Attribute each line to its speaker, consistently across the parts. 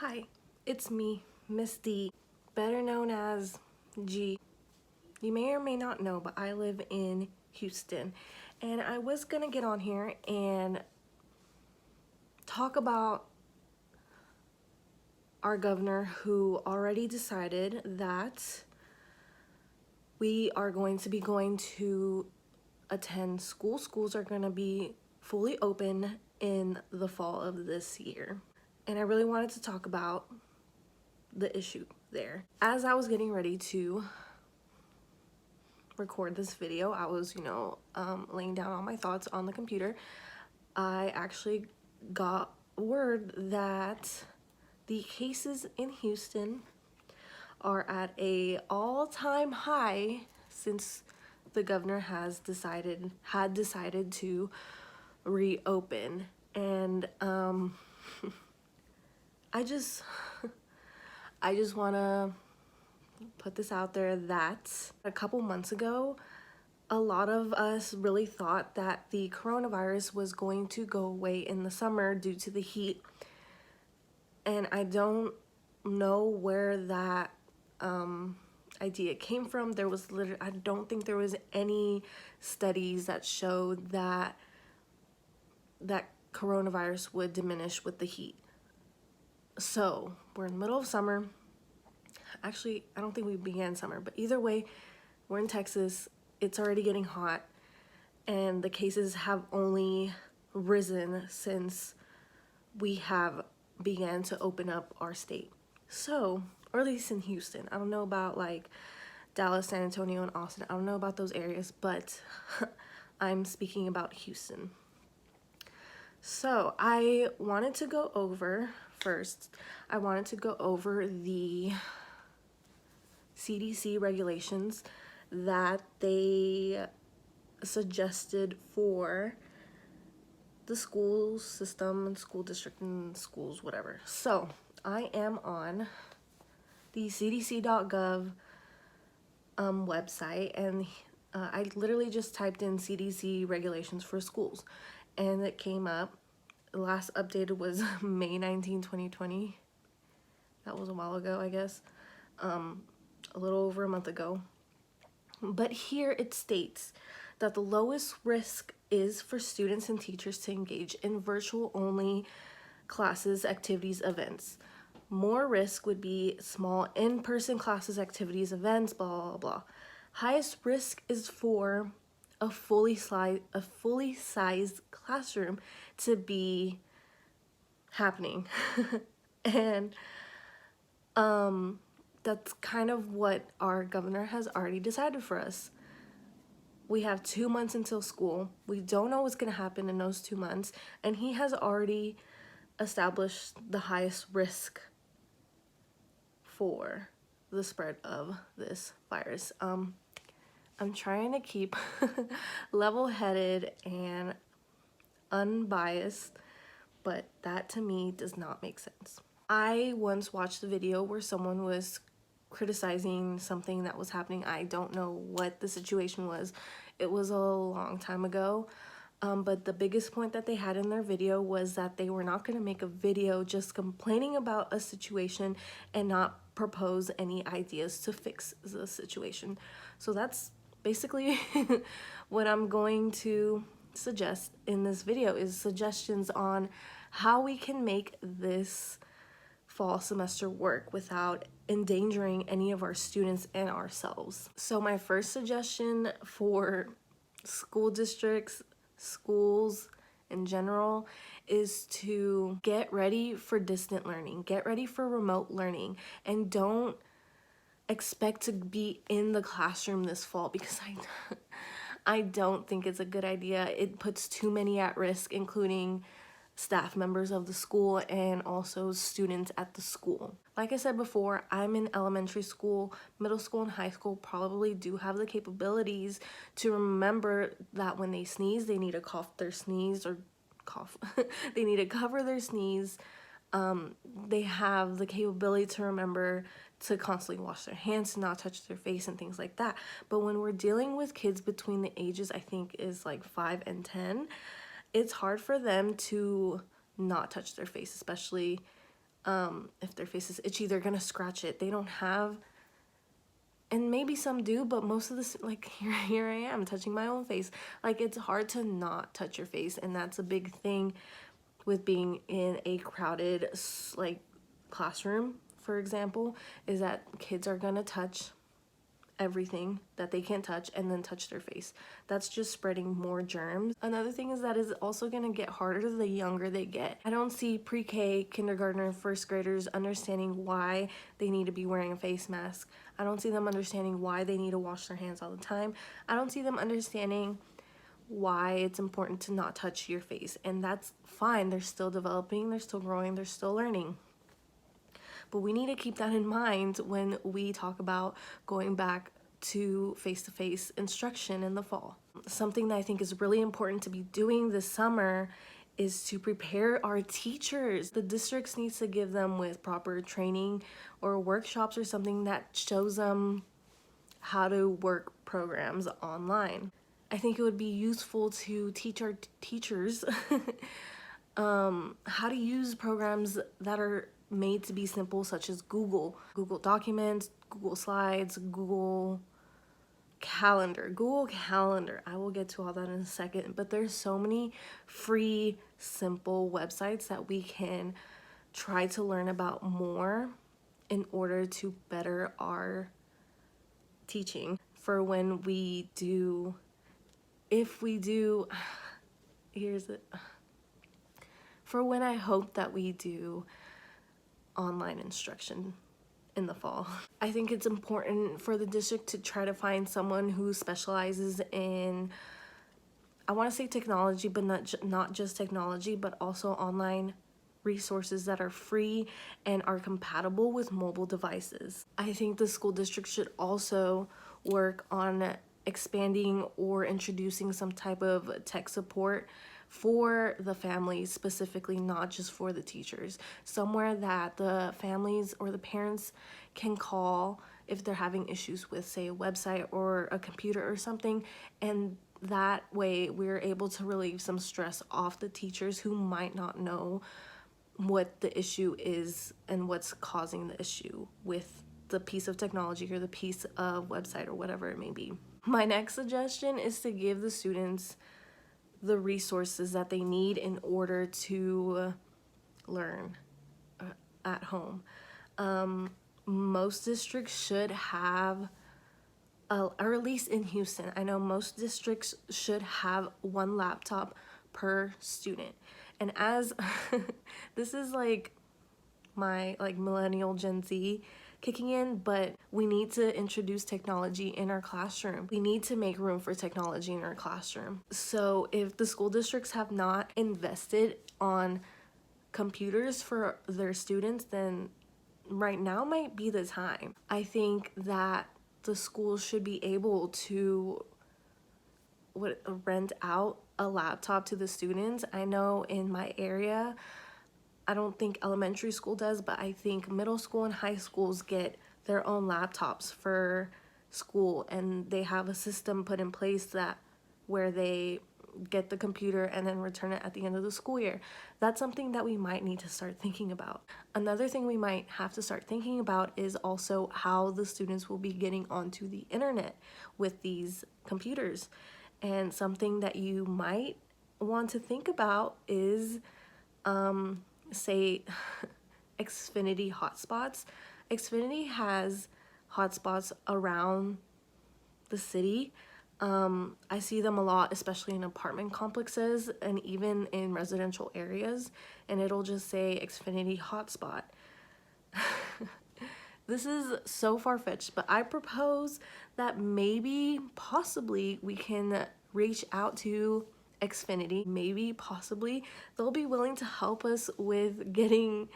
Speaker 1: Hi, it's me, Miss D, better known as G. You may or may not know, but I live in Houston, and I was gonna get on here and talk about our governor who already decided that we are going to be going to attend school. Schools are going to be fully open in the fall of this year. And I really wanted to talk about the issue there. As I was getting ready to record this video, I was, laying down all my thoughts on the computer. I actually got word that the cases in Houston are at a all-time high since the governor had decided to reopen. And I just want to put this out there that a couple months ago, a lot of us really thought that the coronavirus was going to go away in the summer due to the heat. And I don't know where that idea came from. I don't think there was any studies that showed that coronavirus would diminish with the heat. So we're in the middle of summer. Actually, I don't think we began summer, but either way, we're in Texas. It's already getting hot, and the cases have only risen since we have began to open up our state. So, or at least in Houston. I don't know about like Dallas, San Antonio, and Austin. I don't know about those areas, but I'm speaking about Houston. So I wanted to go over the CDC regulations that they suggested for the school system and school district and schools, whatever. So I am on the cdc.gov website, and I literally just typed in CDC regulations for schools, and it came up. The last updated was May 19, 2020. That was a while ago, I guess. A little over a month ago. But here it states that the lowest risk is for students and teachers to engage in virtual only classes, activities, events. More risk would be small in-person classes, activities, events, blah, blah, blah. Highest risk is for a fully sized classroom to be happening. And that's kind of what our governor has already decided for us. We have 2 months until school. We don't know what's going to happen in those 2 months, and he has already established the highest risk for the spread of this virus. I'm trying to keep level-headed and unbiased, but that to me does not make sense. I once watched a video where someone was criticizing something that was happening. I don't know what the situation was. It was a long time ago. But the biggest point that they had in their video was that they were not going to make a video just complaining about a situation and not propose any ideas to fix the situation. So that's basically what I'm going to suggest in this video, is suggestions on how we can make this fall semester work without endangering any of our students and ourselves. So my first suggestion for school districts, schools in general, is to get ready for distant learning, get ready for remote learning, and don't expect to be in the classroom this fall, because I don't think it's a good idea. It puts too many at risk, including staff members of the school and also students at the school. Like I said before, I'm in elementary school. Middle school and high school probably do have the capabilities to remember that when they sneeze, they need to cough their sneeze, or cough. They need to cover their sneeze. They have the capability to remember to constantly wash their hands, to not touch their face and things like that. But when we're dealing with kids between the ages, I think is like 5 and 10, it's hard for them to not touch their face, especially If their face is itchy, they're gonna scratch it. They don't have, and maybe some do, but most of this, like, here I am touching my own face. Like, it's hard to not touch your face, and that's a big thing with being in a crowded, like, classroom, for example, is that kids are gonna touch everything that they can't touch and then touch their face. That's just spreading more germs. Another thing is that is also going to get harder the younger they get. I don't see pre-K, kindergartner, first graders understanding why they need to be wearing a face mask. I don't see them understanding why they need to wash their hands all the time. I don't see them understanding why it's important to not touch your face, and that's fine. They're still developing, they're still growing, they're still learning. But we need to keep that in mind when we talk about going back to face-to-face instruction in the fall. Something that I think is really important to be doing this summer is to prepare our teachers. The districts needs to give them with proper training or workshops or something that shows them how to work programs online. I think it would be useful to teach our teachers how to use programs that are made to be simple, such as Google Documents, Google Slides, Google Calendar. I will get to all that in a second, but there's so many free, simple websites that we can try to learn about more in order to better our teaching for when we do, if we do, here's it, for when I hope that we do online instruction in the fall. I think it's important for the district to try to find someone who specializes in, I want to say technology, but not just technology, but also online resources that are free and are compatible with mobile devices. I think the school district should also work on expanding or introducing some type of tech support for the families, specifically, not just for the teachers. Somewhere that the families or the parents can call if they're having issues with, say, a website or a computer or something, and that way we're able to relieve some stress off the teachers who might not know what the issue is and what's causing the issue with the piece of technology or the piece of website or whatever it may be. My next suggestion is to give the students the resources that they need in order to learn at home. Most districts should have, or at least in Houston, I know most districts should have one laptop per student. And as this is like my millennial Gen Z kicking in, but we need to introduce technology in our classroom. We need to make room for technology in our classroom. So if the school districts have not invested on computers for their students, then right now might be the time. I think that the schools should be able to rent out a laptop to the students. I know in my area, I don't think elementary school does, but I think middle school and high schools get their own laptops for school, and they have a system put in place that where they get the computer and then return it at the end of the school year. That's something that we might need to start thinking about. Another thing we might have to start thinking about is also how the students will be getting onto the internet with these computers. And something that you might want to think about is say Xfinity hotspots. Xfinity has hotspots around the city. I see them a lot, especially in apartment complexes and even in residential areas, and it'll just say Xfinity hotspot. This is so far-fetched, but I propose that maybe, possibly, we can reach out to Xfinity. Maybe, possibly, they'll be willing to help us with getting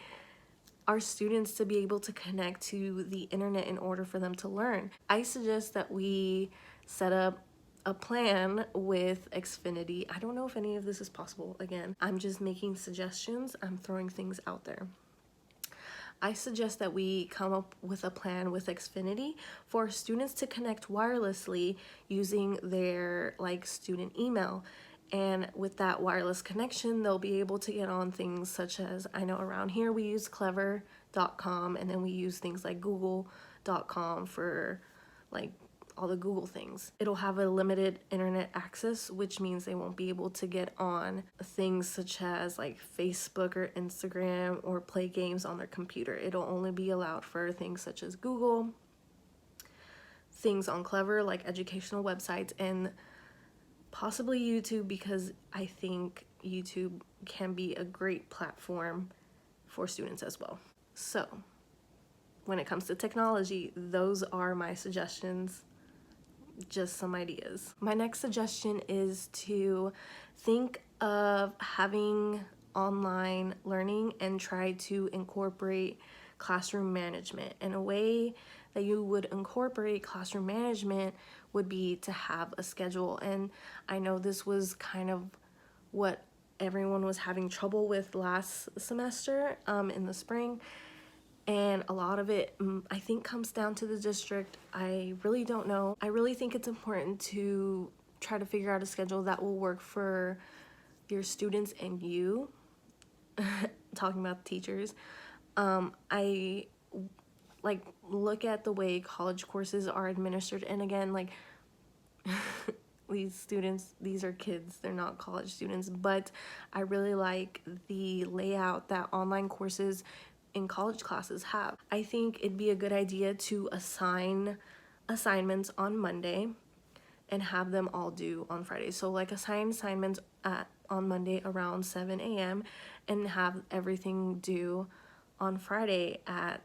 Speaker 1: our students to be able to connect to the internet in order for them to learn. I suggest that we set up a plan with Xfinity. I don't know if any of this is possible. Again, I'm just making suggestions. I'm throwing things out there. I suggest that we come up with a plan with Xfinity for students to connect wirelessly using their student email. And with that wireless connection, they'll be able to get on things such as, I know around here we use clever.com, and then we use things like google.com for like all the Google things. It'll have a limited internet access, which means they won't be able to get on things such as like Facebook or Instagram or play games on their computer. It'll only be allowed for things such as Google, things on Clever like educational websites, and possibly YouTube, because I think YouTube can be a great platform for students as well. So when it comes to technology, those are my suggestions, just some ideas. My next suggestion is to think of having online learning and try to incorporate classroom management. And a way that you would incorporate classroom management would be to have a schedule. And I know this was kind of what everyone was having trouble with last semester in the spring. And a lot of it, I think, comes down to the district. I really don't know. I really think it's important to try to figure out a schedule that will work for your students and you. Talking about the teachers. I like look at the way college courses are administered, and again, like these students, these are kids, they're not college students, but I really like the layout that online courses in college classes have. I think it'd be a good idea to assign assignments on Monday and have them all due on Friday. So like assign assignments on Monday around 7 a.m. and have everything due on Friday at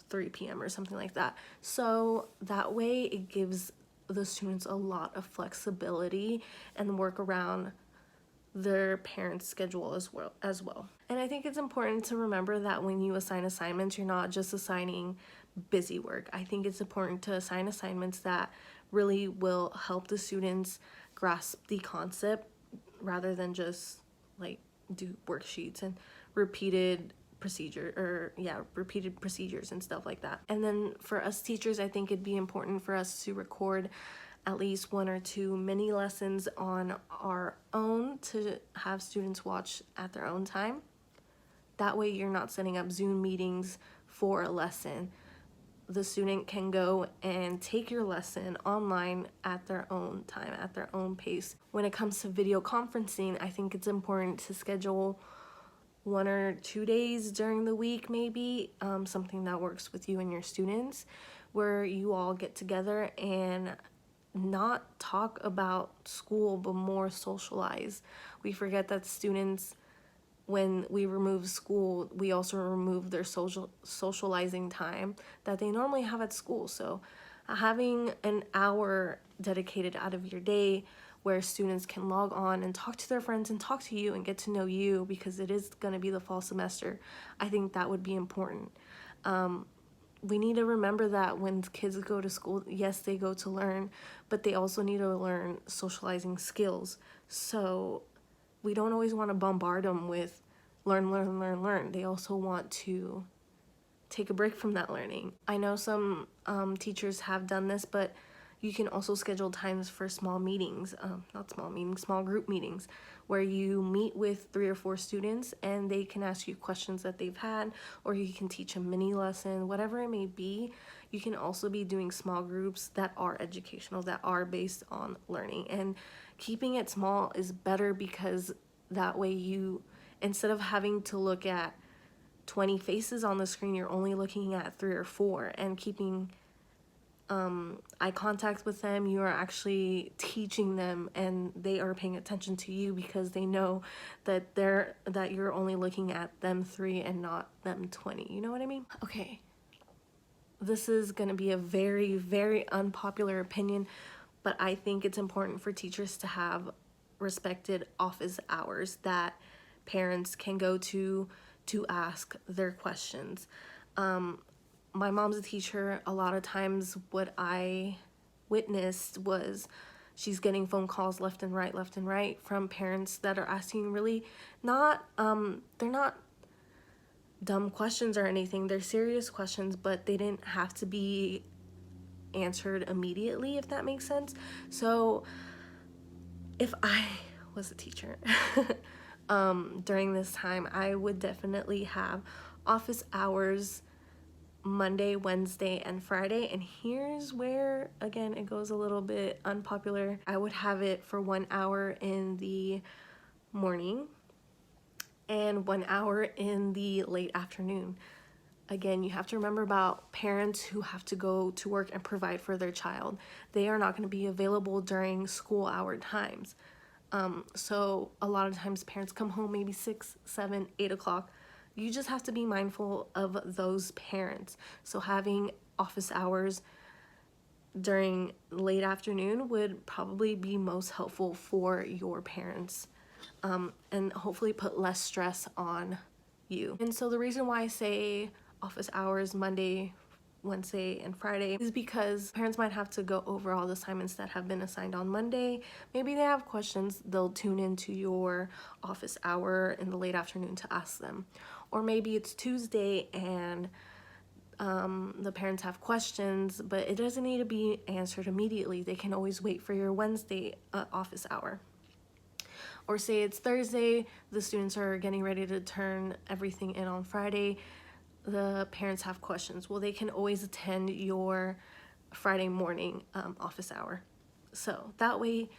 Speaker 1: 3 p.m. or something like that. So that way it gives the students a lot of flexibility and work around their parents' schedule as well. And I think it's important to remember that when you assign assignments, you're not just assigning busy work. I think it's important to assign assignments that really will help the students grasp the concept rather than just like do worksheets and repeated procedures and stuff like that. And then for us teachers, I think it'd be important for us to record at least 1 or 2 mini lessons on our own to have students watch at their own time. That way you're not setting up Zoom meetings for a lesson. The student can go and take your lesson online at their own time, at their own pace. When it comes to video conferencing, I think it's important to schedule 1 or 2 days during the week, maybe, something that works with you and your students, where you all get together and not talk about school, but more socialize. We forget that students, when we remove school, we also remove their socializing time that they normally have at school. So having an hour dedicated out of your day where students can log on and talk to their friends and talk to you and get to know you, because it is going to be the fall semester, I think that would be important. We need to remember that when kids go to school, yes, they go to learn, but they also need to learn socializing skills. So we don't always want to bombard them with learn, learn, learn, learn. They also want to take a break from that learning. I know some teachers have done this, but you can also schedule times for small meetings, small group meetings, where you meet with 3 or 4 students and they can ask you questions that they've had, or you can teach a mini lesson, whatever it may be. You can also be doing small groups that are educational, that are based on learning. And keeping it small is better, because that way you, instead of having to look at 20 faces on the screen, you're only looking at 3 or 4, and keeping eye contact with them. You are actually teaching them, and they are paying attention to you because they know that you're only looking at them 3 and not them 20. You know what I mean? Okay, this is going to be a very, very unpopular opinion, but I think it's important for teachers to have respected office hours that parents can go to ask their questions. My mom's a teacher. A lot of times what I witnessed was she's getting phone calls left and right from parents that are asking really they're not dumb questions or anything. They're serious questions, but they didn't have to be answered immediately, if that makes sense. So if I was a teacher, during this time, I would definitely have office hours Monday, Wednesday, and Friday. And here's where, again, it goes a little bit unpopular. I would have it for 1 hour in the morning and 1 hour in the late afternoon. Again, you have to remember about parents who have to go to work and provide for their child. They are not going to be available during school hour times. So a lot of times parents come home maybe 6, 7, 8 o'clock. You just have to be mindful of those parents. So having office hours during late afternoon would probably be most helpful for your parents, and hopefully put less stress on you. And so the reason why I say office hours Monday, Wednesday, and Friday is because parents might have to go over all the assignments that have been assigned on Monday. Maybe they have questions, they'll tune into your office hour in the late afternoon to ask them. Or maybe it's Tuesday and the parents have questions, but it doesn't need to be answered immediately. They can always wait for your Wednesday office hour. Or say it's Thursday, the students are getting ready to turn everything in on Friday, the parents have questions. Well, they can always attend your Friday morning office hour. So that way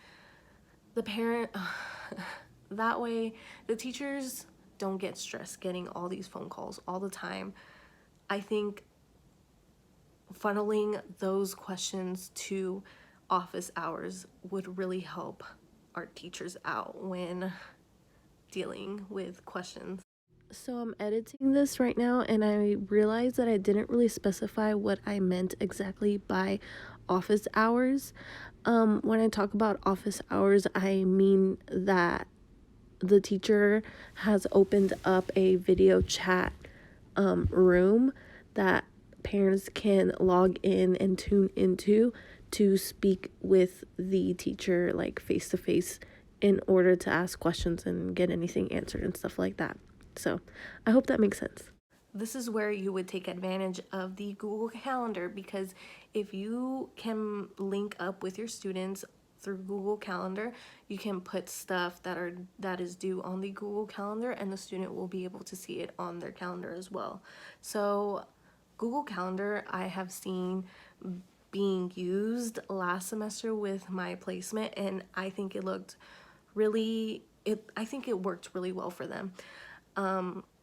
Speaker 1: the teachers don't get stressed getting all these phone calls all the time. I think funneling those questions to office hours would really help our teachers out when dealing with questions. So I'm editing this right now and I realized that I didn't really specify what I meant exactly by office hours. When I talk about office hours, I mean that the teacher has opened up a video chat room that parents can log in and tune into to speak with the teacher like face to face in order to ask questions and get anything answered and stuff like that. So I hope that makes sense. This is where you would take advantage of the Google Calendar, because if you can link up with your students through Google Calendar, you can put stuff that is due on the Google Calendar and the student will be able to see it on their calendar as well. So Google Calendar I have seen being used last semester with my placement, and I think it worked really well for them.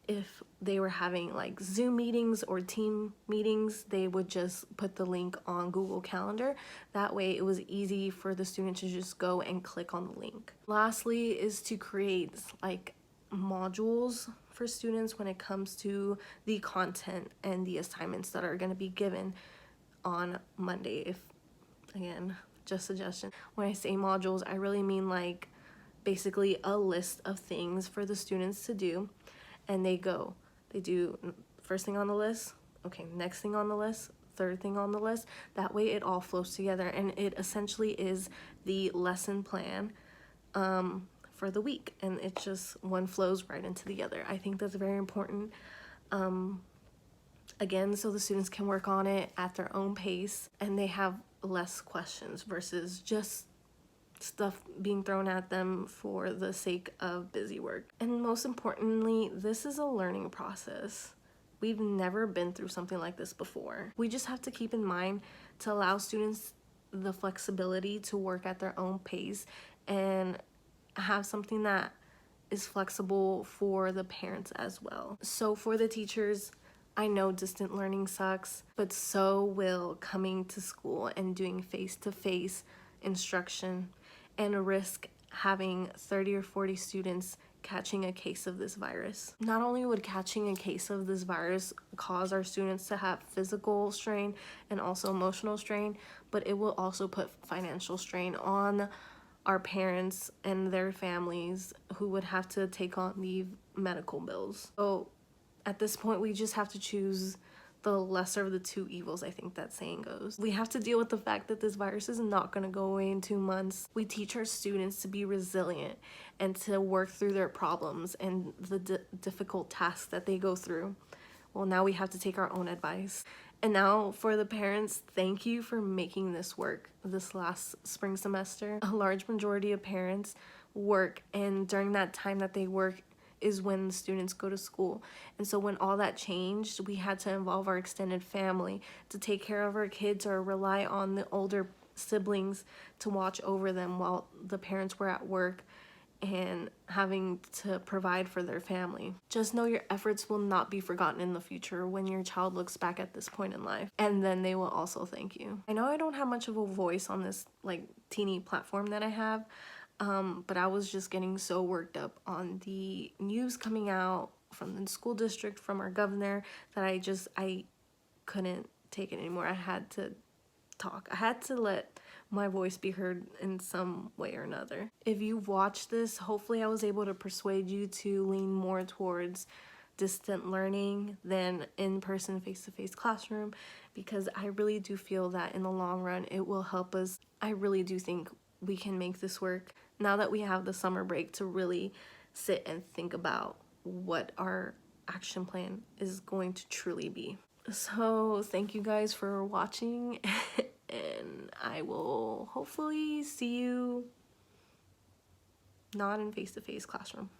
Speaker 1: If they were having like Zoom meetings or team meetings, they would just put the link on Google Calendar. That way it was easy for the student to just go and click on the link. Lastly is to create like modules for students when it comes to the content and the assignments that are going to be given on Monday. If, again, just suggestion. When I say modules, I really mean like basically a list of things for the students to do, and they do first thing on the list, okay, next thing on the list, third thing on the list. That way it all flows together, and it essentially is the lesson plan for the week, and it just one flows right into the other. I think that's very important, again, so the students can work on it at their own pace and they have less questions versus just stuff being thrown at them for the sake of busy work. And most importantly, this is a learning process. We've never been through something like this before. We just have to keep in mind to allow students the flexibility to work at their own pace and have something that is flexible for the parents as well. So for the teachers, I know distant learning sucks, but so will coming to school and doing face-to-face instruction, and risk having 30 or 40 students catching a case of this virus. Not only would catching a case of this virus cause our students to have physical strain and also emotional strain, but it will also put financial strain on our parents and their families who would have to take on the medical bills. So at this point, we just have to choose the lesser of the two evils, I think that saying goes. We have to deal with the fact that this virus is not going to go away in 2 months. We teach our students to be resilient and to work through their problems and the difficult tasks that they go through. Well, now we have to take our own advice. And now for the parents, thank you for making this work this last spring semester. A large majority of parents work, and during that time that they work is when the students go to school. And so when all that changed, we had to involve our extended family to take care of our kids or rely on the older siblings to watch over them while the parents were at work and having to provide for their family. Just know your efforts will not be forgotten in the future when your child looks back at this point in life, and then they will also thank you. I know I don't have much of a voice on this like teeny platform that I have, but I was just getting so worked up on the news coming out from the school district, from our governor, that I couldn't take it anymore. I had to talk. I had to let my voice be heard in some way or another. If you've watched this, hopefully I was able to persuade you to lean more towards distant learning than in-person face-to-face classroom, because I really do feel that in the long run it will help us. I really do think we can make this work now that we have the summer break to really sit and think about what our action plan is going to truly be. So thank you guys for watching, and I will hopefully see you not in face-to-face classroom.